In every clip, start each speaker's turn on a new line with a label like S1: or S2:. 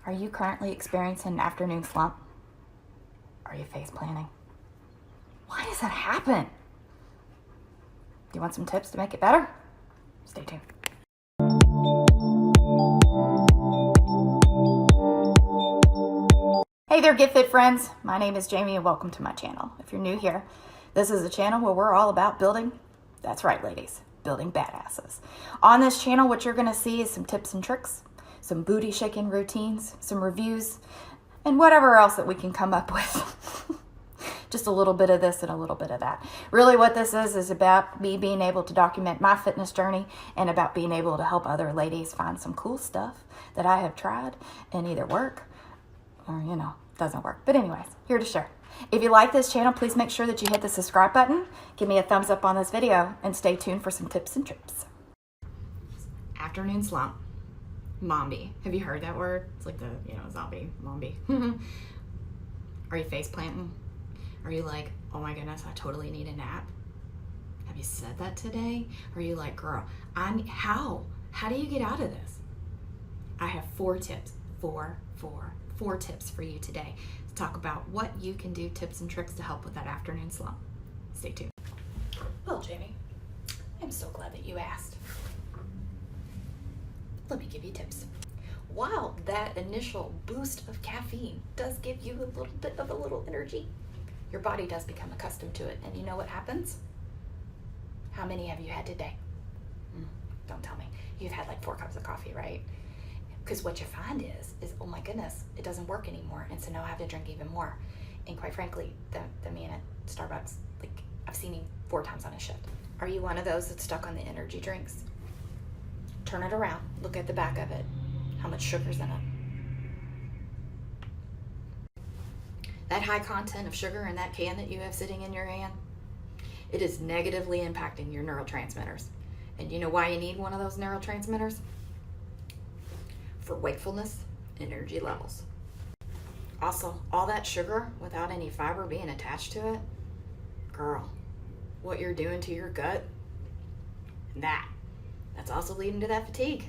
S1: Are you currently experiencing an afternoon slump? Are you face planting? Why does that happen? Do you want some tips to make it better? Stay tuned. Hey there, GetFit friends. My name is Jamie and welcome to my channel. If you're new here, this is a channel where we're all about building, that's right ladies, building badasses. On this channel, what you're gonna see is some tips and tricks, some booty shaking routines, some reviews, and whatever else that we can come up with. Just a little bit of this and a little bit of that. Really what this is about me being able to document my fitness journey and about being able to help other ladies find some cool stuff that I have tried and either work or, doesn't work. But anyways, here to share. If you like this channel, please make sure that you hit the subscribe button, give me a thumbs up on this video, and stay tuned for some tips and tricks. Afternoon slump. Mombie. Have you heard that word? It's like the, zombie. Mombie. Are you face planting? Are you like, oh my goodness, I totally need a nap? Have you said that today? Are you like, girl, how do you get out of this? I have 4 tips, four tips for you today to talk about what you can do, tips and tricks to help with that afternoon slump. Stay tuned. Well, Jamie, I'm so glad that you asked. Let me give you tips. While that initial boost of caffeine does give you a little bit of a little energy, your body does become accustomed to it. And you know what happens? How many have you had today? Don't tell me. You've had like 4 cups of coffee, right? Because what you find is, oh my goodness, it doesn't work anymore. And so now I have to drink even more. And quite frankly, the man at Starbucks, like I've seen him 4 times on a shift. Are you one of those that's stuck on the energy drinks? Turn it around, look at the back of it. How much sugar's in it? That high content of sugar in that can that you have sitting in your hand, it is negatively impacting your neurotransmitters. And you know why you need one of those neurotransmitters? For wakefulness and energy levels. Also, all that sugar without any fiber being attached to it, girl, what you're doing to your gut, that's also leading to that fatigue.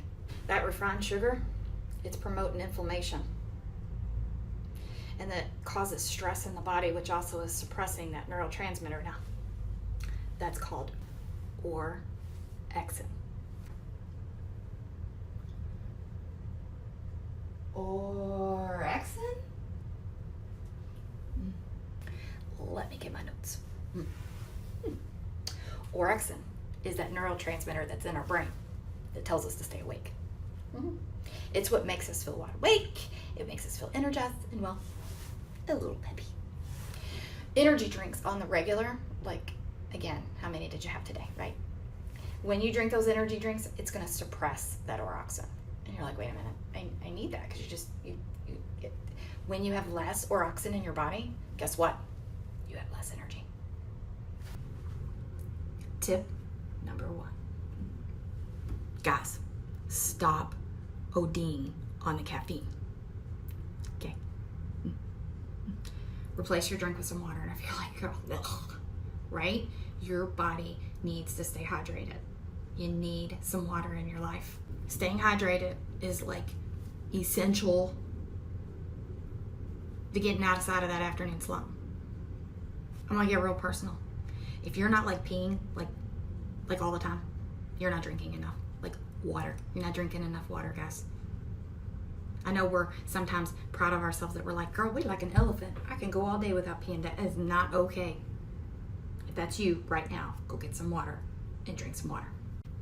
S1: That refined sugar, it's promoting inflammation. And that causes stress in the body, which also is suppressing that neurotransmitter. Now, that's called orexin. Orexin? Let me get my notes. Orexin is that neurotransmitter that's in our brain that tells us to stay awake. It's what makes us feel wide awake. It makes us feel energized and, well, a little peppy. Energy drinks on the regular, like, again, how many did you have today, right? When you drink those energy drinks, it's going to suppress that orexin. And you're like, wait a minute, I need that, because when you have less orexin in your body, guess what? You have less energy. Tip number 1. Guys, stop ODing on the caffeine. Okay? Replace your drink with some water. And if you're like, ugh, right? Your body needs to stay hydrated. You need some water in your life. Staying hydrated is like essential to getting outside of that afternoon slump. I'm gonna get real personal. If you're not like peeing like all the time, you're not drinking enough. Like water. You're not drinking enough water, guys. I know we're sometimes proud of ourselves that we're like, girl, we like an elephant. I can go all day without peeing. That is not okay. If that's you right now, go get some water and drink some water.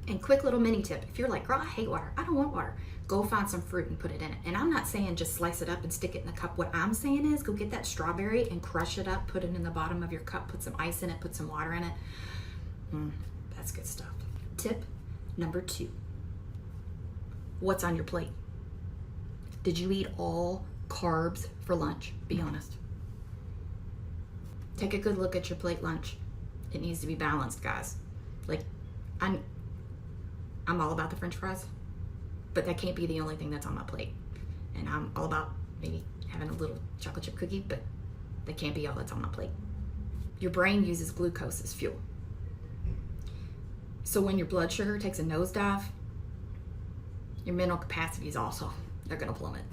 S1: And quick little mini tip, if you're like, girl, I hate water, I don't want water, go find some fruit and put it in it. And I'm not saying just slice it up and stick it in a cup. What I'm saying is go get that strawberry and crush it up, put it in the bottom of your cup, put some ice in it, put some water in it. That's good stuff. Tip number 2. What's on your plate? Did you eat all carbs for lunch? Be honest. Take a good look at your plate lunch. It needs to be balanced, guys. Like, I'm all about the French fries, but that can't be the only thing that's on my plate. And I'm all about maybe having a little chocolate chip cookie, but that can't be all that's on my plate. Your brain uses glucose as fuel. So when your blood sugar takes a nosedive, your mental capacities also, they're gonna plummet.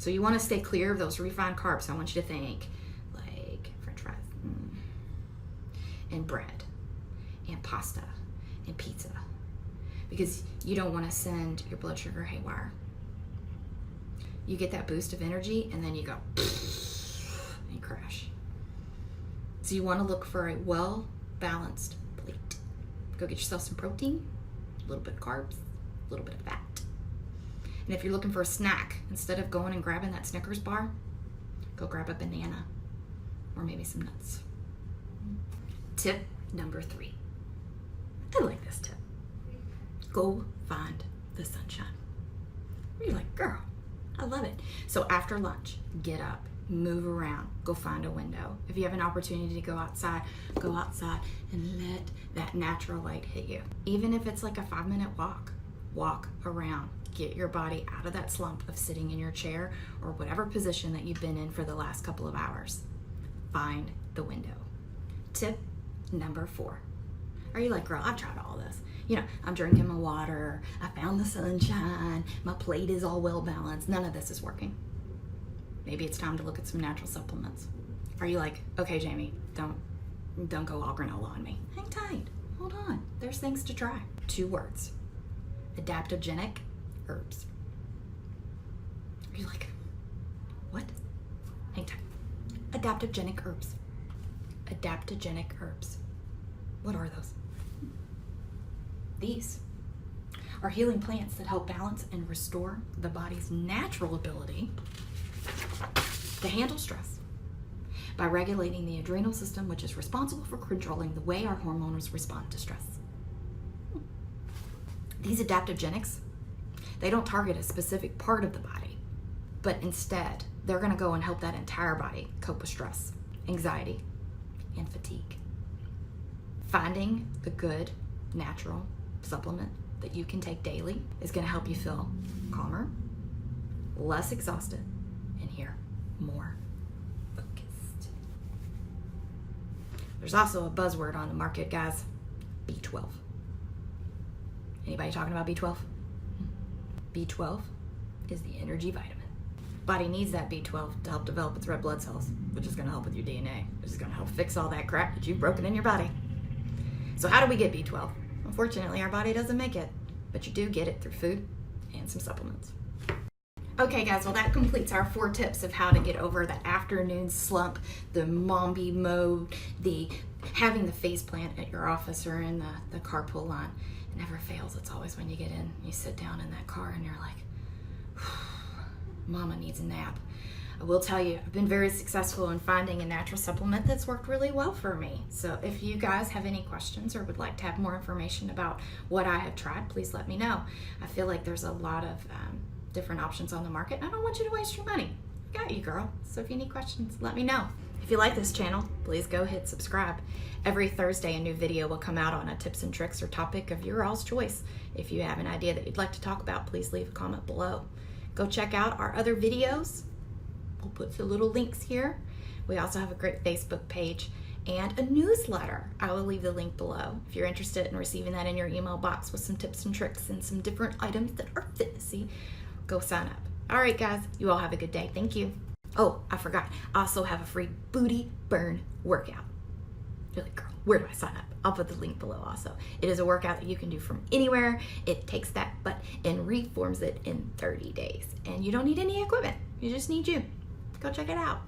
S1: So you want to stay clear of those refined carbs. I want you to think like French fries and bread and pasta and pizza, because you don't want to send your blood sugar haywire. You get that boost of energy and then you go and crash. So you want to look for a well-balanced plate. Go get yourself some protein, a little bit of carbs, a little bit of fat. And if you're looking for a snack, instead of going and grabbing that Snickers bar, go grab a banana or maybe some nuts. Tip number 3. I like this tip. Go find the sunshine. You're like, girl, I love it. So after lunch, get up, move around, go find a window. If you have an opportunity to go outside and let that natural light hit you. Even if it's like a 5-minute walk around. Get your body out of that slump of sitting in your chair or whatever position that you've been in for the last couple of hours. Find the window. Tip number 4. Are you like, girl, I've tried all this. You know, I'm drinking my water, I found the sunshine, my plate is all well balanced. None of this is working. Maybe it's time to look at some natural supplements. Are you like, okay, Jamie, don't go all granola on me. Hang tight, hold on. There's things to try. 2 words, adaptogenic herbs. Are you like, what? Hang tight. Adaptogenic herbs. Adaptogenic herbs. What are those? These are healing plants that help balance and restore the body's natural ability to handle stress by regulating the adrenal system, which is responsible for controlling the way our hormones respond to stress. These adaptogenics, they don't target a specific part of the body, but instead, they're going to go and help that entire body cope with stress, anxiety, and fatigue. Finding a good natural supplement that you can take daily is going to help you feel calmer, less exhausted, and here, more focused. There's also a buzzword on the market, guys, B12. Anybody talking about B12? B12 is the energy vitamin. Body needs that B12 to help develop its red blood cells, which is going to help with your DNA, which is going to help fix all that crap that you've broken in your body. So how do we get B12? Unfortunately, our body doesn't make it, but you do get it through food and some supplements. Okay guys, well that completes our 4 tips of how to get over the afternoon slump, the Mombie mode, the having the face plant at your office or in the carpool line. It never fails. It's always when you get in, you sit down in that car and you're like, mama needs a nap. I will tell you, I've been very successful in finding a natural supplement that's worked really well for me. So if you guys have any questions or would like to have more information about what I have tried, please let me know. I feel like there's a lot of different options on the market, and I don't want you to waste your money. I got you, girl. So if you need questions, let me know. If you like this channel, please go hit subscribe. Every Thursday, a new video will come out on a tips and tricks or topic of your all's choice. If you have an idea that you'd like to talk about, please leave a comment below. Go check out our other videos. We'll put the little links here. We also have a great Facebook page and a newsletter. I will leave the link below. If you're interested in receiving that in your email box with some tips and tricks and some different items that are fitnessy, go sign up. All right, guys, you all have a good day. Thank you. Oh, I forgot. I also have a free booty burn workout. You're like, girl, where do I sign up? I'll put the link below also. It is a workout that you can do from anywhere. It takes that butt and reforms it in 30 days. And you don't need any equipment. You just need you. Go check it out.